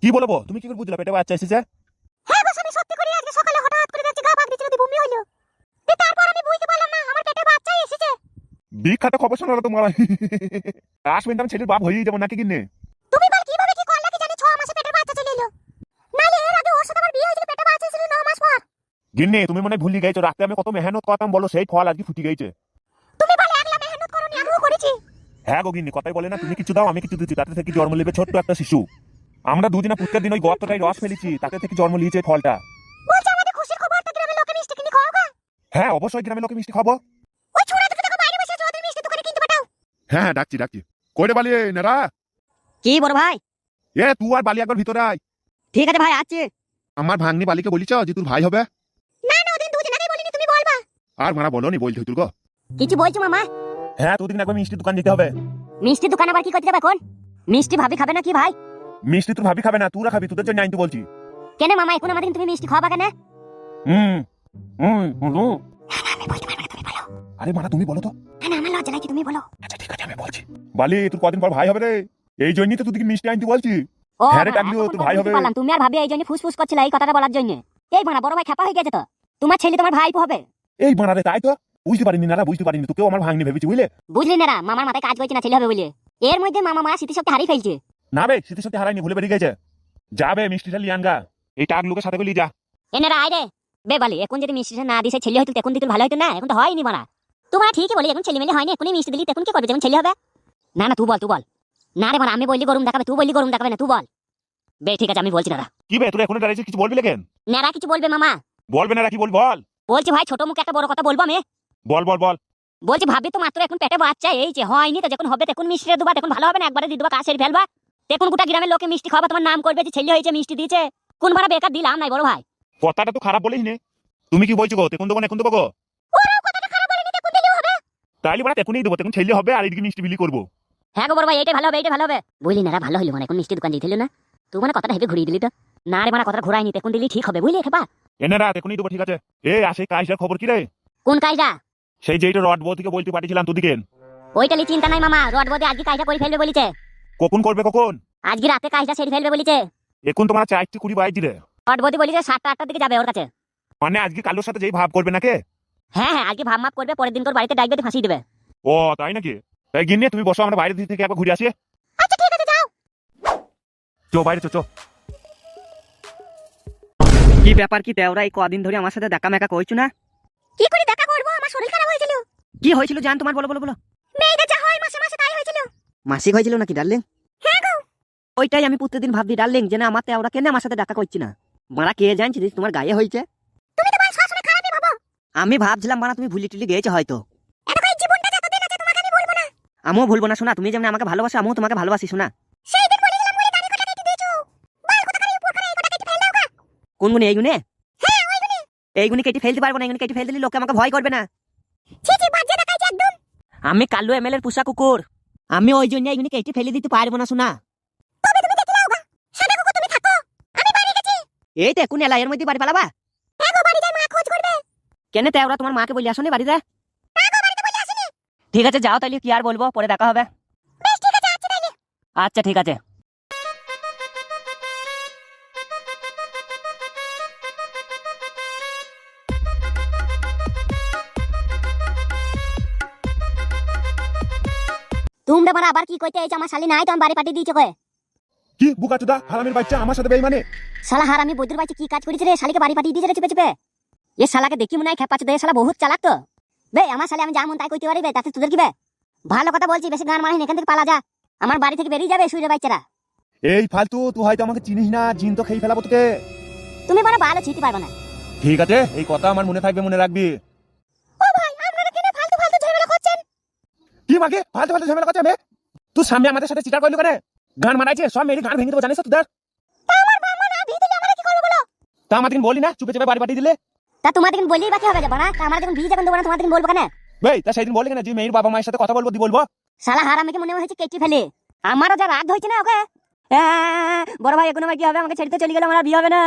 কি বলবো? তুমি কি করে বুঝলে পেটে বাচ্চা এসেছে? হ্যাঁ বস, আমি সত্যি করে আজকে সকালে হঠাৎ করে দেখছি গা পাক দিচ্ছে, যদি বমি হলো। তারপর আমি বুঝতে পারলাম না আমার পেটে বাচ্চাই এসেছে। বিখ্যাত খবর শোনালো তোমার। আসবেন আমি ছেলের বাপ হয়েই যাবো নাকি কিনে? তুমি বল কিভাবে কি করলা কি জানি 6 মাসে পেটে বাচ্চা চলে এলো। নালে এর আগে ওর সাথে আমার বিয়ে হয়েছিল, পেটে বাচ্চা ছিল 9 মাস পর। গিন্নি তুমি মনে ভুলি গেছো, রাতে আমি কত মেহনত করতাম বলো, সেই ফল আজকে ফুটে গেছে। তুমি বলে একলা মেহনত করনি, আমিও করেছি। হ্যাঁ গো গিন্নি, কথাই বলে না, তুমি কিছু দাও আমি কিছু দিচ্ছি, তাতে থেকে জন্ম নেবে ছোট্ট একটা শিশু। আমরা দুদিনে পুত্রের দিন ওই গর্তটাই রস ফেলেছি, তাতে থেকে জন্ম নিয়েছে এই ফলটা। বলছে আমাদের খুশির খবরটা গ্রামের লোকে মিষ্টি কিনে খাওয়াবা। হ্যাঁ অবশ্যই গ্রামের লোকে মিষ্টি খাবো। ওই ছোড়া দুটো দেখো বাইরে বসে আছে, ওদের মিষ্টি দোকানে কিনতে পাঠাও। হ্যাঁ ডাকছি ডাকছি। কইরে বালি নেরা। কি বড় ভাই? এ তুই আর বালি একবার ভিতরে আয়। ঠিক আছে ভাই, আছে। আমার ভাগ্নি বালিকে বলিছ যে তোর ভাই হবে? না না, ওদিন দুদিন আগেই বলিনি, তুমি বলবা। আর মারা বলো নি বলছি তুই গো। কিছু বলছো মামা? হ্যাঁ দুদিন একবার মিষ্টি দোকান দিতে হবে। মিষ্টি দোকান আবার কি করতে যাবে এখন? মিষ্টি ভাবি খাবে না কি ভাই? মিষ্টি তোর ভাবি খাবে না, তোরা খাবি, তোদের জন্য আনতে বলছি। কেন মামা, এখন আমাদের তুমি মিষ্টি খাওয়াবা কেন? হুম হুম হুম। আমি বলতে পারবো না, তুমি বলো। আরে মারা তুমি বলো তো। না আমার লজ্জা লাগছে, তুমি বলো। আচ্ছা ঠিক আছে আমি বলছি। বালি তোর কদিন পর ভাই হবে রে, এই জন্যই তো তোদেরকে মিষ্টি আনতে বলছি। ও হ্যাঁ রে টাকলিও, তোর ভাই হবে। পারলাম, তুমি আর ভাবি এই জন্য ফুসফুস করছিলে এই কথাটা বলার জন্য। এই বানা বড় ভাই খেপা হয়ে গেছে তো, তোমার ছেলে তোমার ভাই হবে। এই বানা রে, তাই তো বুঝতে পারিনি না, বুঝতে পারিনি, তোকেও আমার ভাগ্নি ভেবেছি বুঝলে। বুঝলি না, মামার মাথায় কাজ করছে না ছেলে হবে বলে। এর মধ্যে মামা মারা স্মৃতিশক্তি হারিয়ে ফেলছে। না বে স্মৃতিশক্তি হারাইনি, ভুলে বেরিয়ে গেছে। যাবে মিষ্টিটা লিয়ানগা, এই টাকলুকের সাথে গেলি যা। এনেরা আয় রে বে বালি, এখন যদি মিষ্টিটা না দিছে ছেলে হয়তো এখন দিতে ভালো হতো না, এখন তো হয়নি মারা। তোমার ঠিকই বলি, এখন ছেলে মেলে হয়নি, এখনই মিষ্টি দিলি তখন কি করবে যখন ছেলে হবে? না না তুই বল, তুই বল। না রে মারা, আমি বললি গরম দেখাবে, তুই বললি গরম দেখাবে না, তুই বল। বে ঠিক আছে আমি বলছি না। কি বে তোর এখনো দাঁড়িয়েছিস, কিছু বলবি লেখেন? নারা কিছু বলবে মামা? বলবে না কি বল বল। বলছি ভাই, ছোট মুখে একটা বড় কথা বলবো আমি। বল বল বল। বলছি ভাবি তো মাত্র এখন পেটে বাচ্চা এই যে হয়নি, তো যখন হবে তখন মিষ্টি দেবা, তখন ভালো হবে না, একবারে দিয়ে দেবা, কাজ সেরে ফেলবা। তখন গোটা গ্রামের লোকে মিষ্টি খাওয়া, তোমার নাম করবে যে ছেলে হয়েছে মিষ্টি দিয়েছে। কোন ভাড়া বেকার দিলাম নাই বড় ভাই। কথাটা তো খারাপ বলিস নে। তুমি কি বলছো গো, দেখুন দেবো এখন দেবো গো? ওরাও কথাটা খারাপ বলেনি, তখন দিলেও হবে। তাইলে মানে এখনই দেবো, তখন ছেলে হবে আর এইদিকে মিষ্টি বিলি করবো। হ্যাঁ গো বড় ভাই, এইটাই ভালো হবে, এইটাই ভালো হবে। বুঝলি না ভালো হইলো, মানে এখন মিষ্টি দোকান দিতে না, তুই মানে কথাটা হেভি ঘুরিয়ে দিলি তো। না রে মানে কথাটা ঘুরাইনি, তখন দিলি ঠিক হবে বুঝলি খেপা। এনে রাত এখনই দেবো, ঠিক আছে। এ আসে কাজটার খবর কি রে? কোন কাজটা? সেই যেইটা রড বউ থেকে বলতে পাঠিয়েছিলাম তোদিকে। ওইটা নিয়ে চিন্তা নাই মামা, রড বদে আজকে কাজটা করে ফেলবে বলিছে। কখন করবে কখন? আজকে রাতে কাজটা সেরে ফেলবে বলিছে। এখন তোমার 4:20 বাজছে রে। রড বদে বলিছে 7টা 8টার দিকে যাবে ওর কাছে। মানে আজকে কালোর সাথে যেই ভাব করবে নাকি? হ্যাঁ হ্যাঁ, আজকে ভাব মাপ করবে, পরের দিন তোর বাড়িতে ডাকবে, ফাঁসিয়ে দেবে। ও তাই নাকি? তাই গিন্নি তুমি বসো, আমরা বাইরে থেকে একবার ঘুরে আসি। আচ্ছা ঠিক আছে, যাও। চো বাইরে চো চো। কি ব্যাপার কি তেওরা এই কদিন ধরে আমার সাথে দেখা মেকা করছো না? কি করে দেখা করবো, আমার শরীর খারাপ হয়েছিল। কি হয়েছিল জান তোমার, বলো বলো বলো। মেয়েদের যা হয় মাসে মাসে তাই হয়েছিল। মাসিক হয়েছিল নাকি ডার্লিং? হ্যাঁ গো। ওইটাই আমি প্রতিদিন ভাবছি ডার্লিং, যে না আমার তেওরা কেন আমার সাথে দেখা করছি না। মারা কে জানছিস তোমার গায়ে হয়েছে? তুমি তো ভাই সবসময় খারাপই ভাবো। আমি ভাবছিলাম মারা তুমি ভুলি টুলি গেছো হয়তো। এরকম এই জীবনটা যতদিন আছে তোমাকে আমি বলবো না। আমিও ভুলবো না শোনা, তুমি যেমন আমাকে ভালোবাসো আমিও তোমাকে ভালোবাসি শোনা। সেই দিন বলেছিলাম বলে দানি কথা কেটে দিয়েছো। বাল কথা করে উপর করে এই কথা কেটে ফেল দাও গা। কোন গুণে এইগুনে? হ্যাঁ ওইগুনি। এইগুনি কেটে ফেলতে পারবো না, এইগুনি কেটে ফেল দিলে লোকে আমাকে ভয় করবে না। ছি ছি, বাজে দেখাইছে একদম। আমি কাল্লু এমএলএর পোষা কুকুর, আমি ওই জন্য এইগুনি কেটে ফেলে দিতে পারবো না শোনা। তবে তুমি দেখে নাও গা। সাদা কুকুর তুমি থাকো, আমি বাইরে গেছি। এই তো এখন এলাইয়ের মধ্যে বাড়ি পালাবা? হ্যাঁ গো, বাড়ি যাই, মা খোঁজ করবে। কেন তেওরা তোমার মাকে বলে আসোনি বাড়িতে? না গো, বাড়িতে বলে আসিনি। ঠিক আছে যাও তাহলে, কি আর বলবো, পরে দেখা হবে। বেশ ঠিক আছে, আচ্ছা তাইলে। আচ্ছা ঠিক আছে। তোমরা মানে আবার কি কইতে এইছো, আমার শালি নাই তো আমি বাড়ি পাঠিয়ে দিয়েছো কয়ে। কি বুকাচোদা হারামির বাচ্চা আমার সাথে বেইমানে? শালা হারামি বৈদ্যুর বাড়িতে কি কাজ করেছে রে, শালিকে বাড়ি পাঠিয়ে দিয়েছে রে চুপে চুপে। এ শালাকে দেখি মনে হয় খেপাচ্ছে, এ শালা বহুত চালাক তো। বে আমার শালি আমি যা মন তাই কইতে পারি বে, তাতে তোদের কি বে? ভালো কথা বলছি, বেশি গান মারিস না, এখান থেকে পালা যা। আমার বাড়ি থেকে বেরিয়ে যাবে শুয়ে বাচ্চারা। এই ফালতু, তুই হয়তো আমাকে চিনিস না, জিন তো খেয়ে ফেলাবো তোকে। তুমি মানে ভালো ছিতে পারবে না। ঠিক আছে এই কথা আমার মনে থাকবে, মনে রাখবি। ও ভাই, আপনারা কেন ফালতু ফালতু ঝগড়া করছেন? কি মাকে ফালতু ফালতু ঝামেলা করছে? আমি তুই সামনে আমাদের সাথে চিটার করলি কেন? গান মারাইছে সব, মেরি গান ভেঙে দেবো জানিস তো তোদের। তা আমার বাবা না দিয়ে দিলে আমরা কি করব বলো? তা আমাদের বলি না, চুপে চুপে বাড়ি পাঠিয়ে দিলে। তা তোমাদের কি বললেই বাকি হবে যাবে না, তা আমরা যখন বিয়ে যখন দেবো না তোমাদের বলবো কেন? ভাই তা সেদিন বলি কেন যে মেয়ের বাবা মায়ের সাথে কথা বলবো, দি বলবো। শালা হারামিকে মনে হয়েছে কেটে ফেলে। আমারও যা রাগ হয়েছে না ওকে। বড় ভাই এখন আমার কি হবে, আমাকে ছেড়ে চলে গেলে আমার বিয়ে হবে না।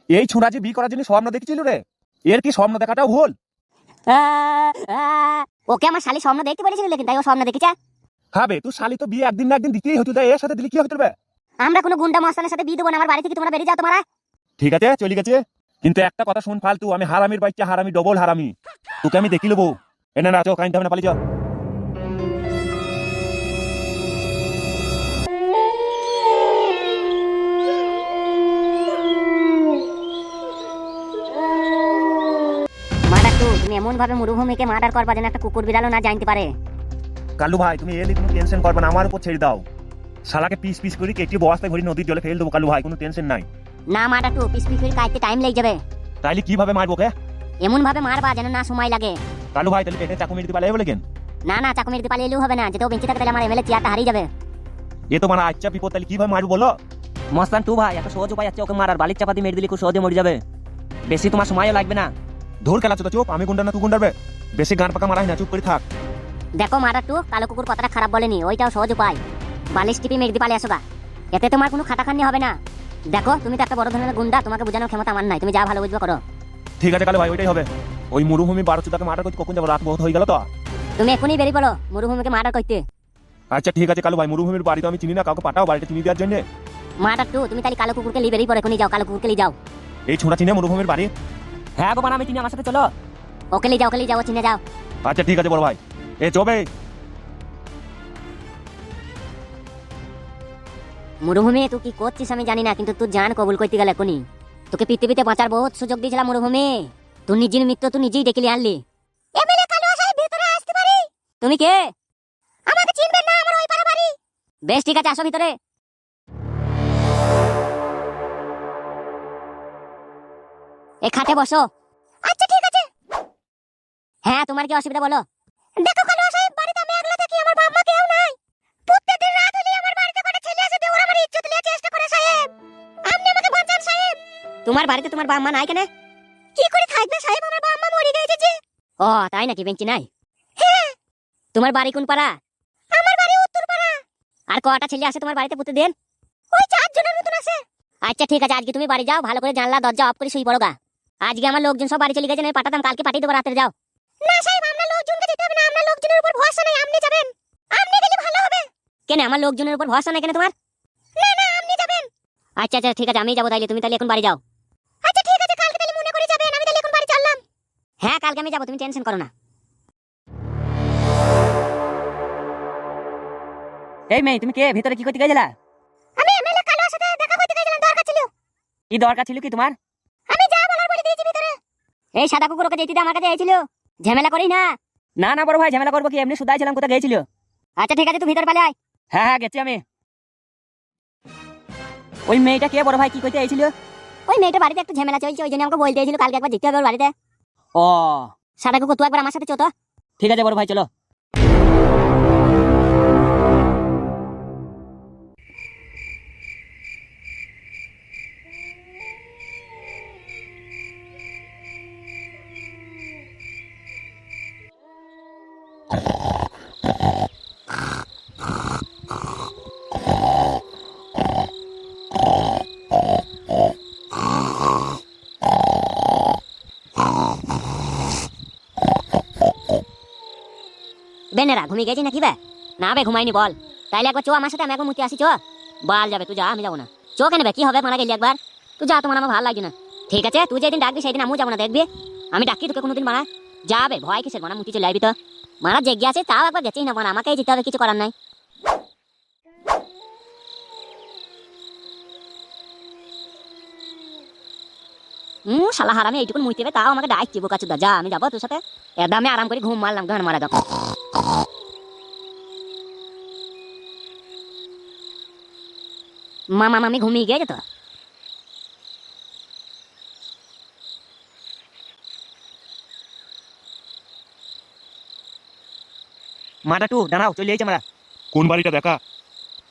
এই ছোড়া যে বিয়ে করার জন্য স্বপ্ন দেখেছিল রে, এর কি স্বপ্ন দেখাটাও ভুল? ওকে আমার শালি স্বপ্ন দেখতে পেরেছিল, লেকিন তাই ও স্বপ্ন দেখেছে। হবে তুই শালি তো বিয়ে একদিন না একদিন দিতেই হতো, এর সাথে দিলে কি হতো রে? আমরা কোনো গুন্ডা মস্তানের সাথে বিয়ে দেবো না, আমার বাড়ি থেকে তোমরা বেরিয়ে যাও তোমরা। ঠিক আছে চলে গেছে, কিন্তু একটা কথা শুন ফালতু, আমি হারামির বাচ্চা, হারামি ডবল হারামি, তোকে আমি দেখি নেবো। এনে না চো কাইন না পালিয়ে যাও। মার্ডার টু, তুমি এমন ভাবে মরুভূমিকে মার্ডার করবা যেন একটা কুকুর বিড়ালও না জানতে পারে। কালু ভাই তুমি এলে কোনো টেনশন করবে না, আমার উপর ছেড়ে দাও। শালাকে পিস পিস করে কেটে বস্তায় ভরি নদীর জলে ফেল দেবো কালু ভাই, কোনো টেনশন নাই। না মার্ডার টু, পিস পিস করে কাটতে টাইম লেগে যাবে। তাইলে কিভাবে মারবো কে? এমন ভাবে মারবা যেন না সময় লাগে। কালু ভাই তাহলে পেটে চাকু মেরে দিতে পারলে বলে কেন? না না, চাকু মেরে দিতে পারলেও হবে না, যেতেও বেঁচে থাকে তাহলে আমার এমএলএ চেয়ারটা হারিয়ে যাবে। এ তো মানে আচ্ছা বিপদ, তাহলে কিভাবে মারবো বলো? মস্তান টু ভাই, একটা সহজ উপায় আছে ওকে মারার, বালির চাপাতি মেরে দিলে খুব সহজে মরে যাবে, বেশি তোমার সময়ও লাগবে না। ধর খেলা তো চুপ, আমি গুন্ডা না তুই গুন্ডারবে, বেশি গান পাকা মারাই না, চুপ করে থাক। দেখো মার্ডার টু, কালো কুকুর কথাটা খারাপ বলেনি, ওইটাও সহজ উপায়। বালিশ টিপি মেরে দিয়ে পালে আসোগা, এতে তোমার কোনো খাটাখান্নি হবে না। দেখো তুমি তো একটা বড় ধরনের গুন্ডা, তোমাকে বোঝানোর ক্ষমতা আমার নাই, তুমি যা ভালো বুঝবে করো। ঠিক আছে কালু ভাই, ওইটাই হবে। ওই মরুভূমি 12 মার্ডার করতে কখন যাবো? রাত বহুত হয়ে গেল তো। তুমি এখনই বেরিয়ে পড়ো মরুভূমিকে মার্ডার করতে। আচ্ছা ঠিক আছে কালু ভাই, মরুভূমির বাড়ি তো আমি চিনি না, কাউকে পাঠাও বাড়িটা চিনি দেওয়ার জন্য। মার্ডার টু, তুমি তাহলে কালো কুকুরকে নিয়ে বেরিয়ে পড়ো, এখনই যাও, কালো কুকুরকে নিয়ে যাও। এই ছোঁড়া চিনে মরুভূমির বাড়ি? হ্যাঁ গো বানা, আমি চিনি, আমার সাথে চলো। ওকে নিয়ে যাও, ওকে নিয়ে যাও, চিনে যাও। আচ্ছা ঠিক আছে বড় ভাই, এ চবে। মরুভূমি তুই কি করছিস আমি জানি না, কিন্তু তুই জান কবুল করতে গেলে এখনই তোকে পৃথিবীতে বাঁচার বহুত সুযোগ দিয়েছিলাম মরুভূমি, তুই নিজের মৃত্যু তুই নিজেই ডেকে নিয়ে আনলি। এমএলএ কালু সাহেব, ভিতরে আসতে পারি? তুমি কে? আমাকে চিনবেন না, আমার ওই পাড়া বাড়ি। বেশ ঠিক আছে, আসো ভিতরে। এই খাটে বসো। আচ্ছা ঠিক আছে। হ্যাঁ তোমার কি অসুবিধা বলো। দেখো কালু সাহেব, বাড়িতে আমি একলা থাকি, আমার বাবা মা কেউ নাই। প্রত্যেকদিন রাত হলে আমার বাড়িতে করে ছেলে আসে, দেওর আমার ইজ্জত নিয়ে চেষ্টা করে সাহেব। আপনি আমাকে বাঁচান সাহেব। তোমার বাড়িতে তোমার বাবা মা নাই কেন? কি করে থাকবে সাহেব, আমার বাবা মা মরে গেছে যে। ও তাই নাকি, বেঞ্চি নাই? হ্যাঁ। তোমার বাড়ি কোন পাড়া? আমার বাড়ি উত্তর পাড়া। আর কয়টা ছেলে আসে তোমার বাড়িতে প্রতিদিন? ওই 4 জনের মতন আসে। আচ্ছা ঠিক আছে, আজকে তুমি বাড়ি যাও, ভালো করে জানলা দরজা অফ করে শুই পড়ো গা। আজকে আমার লোকজন সব বাড়ি চলে গেছে, আমি পাঠাতাম, কালকে পাঠিয়ে দেবো, রাতে যাও। না সাহেব, আমরা লোকজনকে যেতে হবে না, আমরা লোকজনের উপর ভরসা নাই, আপনি যাবেন। আপনি গেলে ভালো হবে। কেন আমার লোকজনের উপর ভরসা নাই কেন তোমার? না না, আপনি যাবেন। আচ্ছা আচ্ছা ঠিক আছে, আমি যাবো তাইলে, তুমি তাহলে এখন বাড়ি যাও। আচ্ছা ঠিক আছে, কালকে তাহলে মনে করে যাবেন, আমি তাহলে এখন বাড়ি চললাম। হ্যাঁ কালকে আমি যাবো, তুমি টেনশন করো না। এই মেয়ে, তুমি কে? ভিতরে কি করতে গেছিলা? আমি এমএলএ কালুর সাথে দেখা করতে গেছিলাম, দরকার ছিল। কি দরকার ছিল কি তোমার? আমি যা বলার বলে দিয়েছি ভিতরে। এই সাদা কুকুর ওকে যেতে দে, আমার কাছে এসেছিল, ঝামেলা করি না। না না বড় ভাই, ঝামেলা করবো কি, এমনি শুধাই ছিলাম কোথায় গেছিল। আচ্ছা ঠিক আছে, তুই ভিতর পালে আয়। হ্যাঁ হ্যাঁ গেছি আমি। ওই মেয়েটা কে বড় ভাই, কি করতে এসেছিল? ওই মেয়েটার বাড়িতে একটু ঝামেলা চলছে, ওই জন্য আমাকে বলতে এসেছিল কালকে একবার যেতে হবে ওর বাড়িতে। ও সাদা কুকুর, তুই একবার আমার সাথে চো তো। ঠিক আছে বড় ভাই, চলো। বেনেরা ঘুমিয়ে গেছি নাকি বে? না বে ঘুমাইনি, বল। তাইলে একবার চো আমার সাথে, আমি একবার মুতি আসি, চো। বাল যাবে, তুই যা, আমি যাবো না। চো কেন বে, কি হবে, মারা গেলি একবার। তুই যা, তোমার আমার ভালো লাগছে না। ঠিক আছে, তুই যেদিন ডাকবি সেদিন আমিও যাবো না, দেখবি। আমি ডাকি তোকে কোনোদিন মারা যাবে, ভয় কিসের, মারা মুতি চলে আইবি তো। মারা জেগে আছে তাও একবার গেছেই না, মারা আমাকেই যেতে হবে, কিছু করার নাই। শালা হারামি এইটুকুন মুইতে হবে, তাও আমাকে ডাকছি বোকাচুদা, যা আমি যাবো তোর সাথে। এর দামে আরাম করে ঘুম মারলাম, গান মারা দেখো। মামা মামি ঘুমিয়ে গেছে তো। মাটা টু দাঁড়াও, চলে এসেছি আমরা। কোন বাড়িটা দেখা?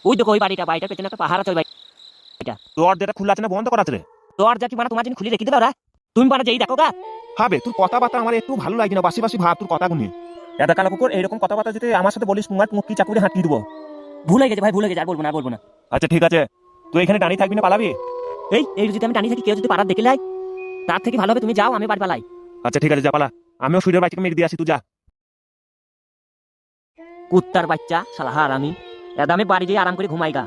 ওই দেখো ওই বাড়িটা, বাড়িটার পেছনে একটা পাহাড় আছে, ওই বাড়িটা। তোর যেটা খোলা আছে না বন্ধ করা আছে রে? দরজা কি মানে তোমার জন্য খুলে রেখে দেবে ওরা? তুমি মানে যেই দেখো গা। হবে তোর কথাবার্তা আমার একটু ভালো লাগে না, বাসি বাসি ভাব তোর কথা গুনি। এটা কালো কুকুর, এইরকম কথাবার্তা যদি আমার সাথে বলিস, তোমার মুখি চাকুরে হাঁটিয়ে দেবো। ভুলে গেছে ভাই, ভুলে গেছে, আর বলবো না, আর বলবো না। আচ্ছা ঠিক আছে, তুই এখানে দাঁড়িয়ে থাকবি না পালাবি? এই যদি আমি টানি থাকি, কেউ যদি পাড়ার দেখে লাই, তার থেকে ভালো হবে তুমি যাও, আমি বাড়ি পালাই। আচ্ছা ঠিক আছে, যা পালা, আমিও সুরের বাড়ি থেকে মেরে দিয়ে আসি, তুই যা। কুত্তার বাচ্চা, শালা হারামি। এদা আমি বাড়ি গিয়ে আরাম করে ঘুমাই গা।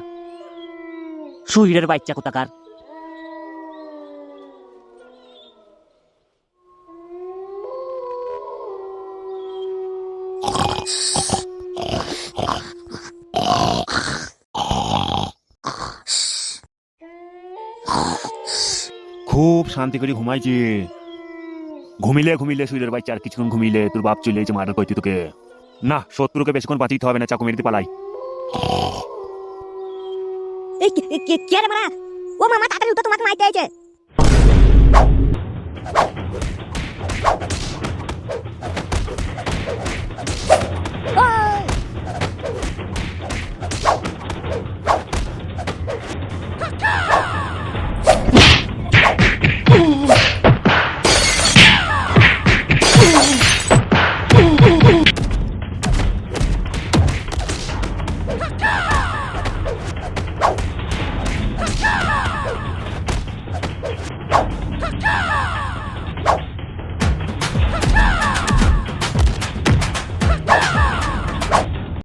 শরীরের বাচ্চা কোথাকার। খুব শান্তি করে ঘুমাইছি। ঘুমিলে ঘুমিলে শরীরের বাচ্চা, আর কিছুক্ষণ ঘুমিলে তোর বাপ চলে এসে মার্ডার করতি তোকে। না, শত্রুকে বেশিক্ষণ বাঁচিতে হবে না, চাকু মেরে পালাই। এই কে রে মারা? ও মামা তাড়াতাড়ি উঠো, তোমাকে মাইতে আইছে।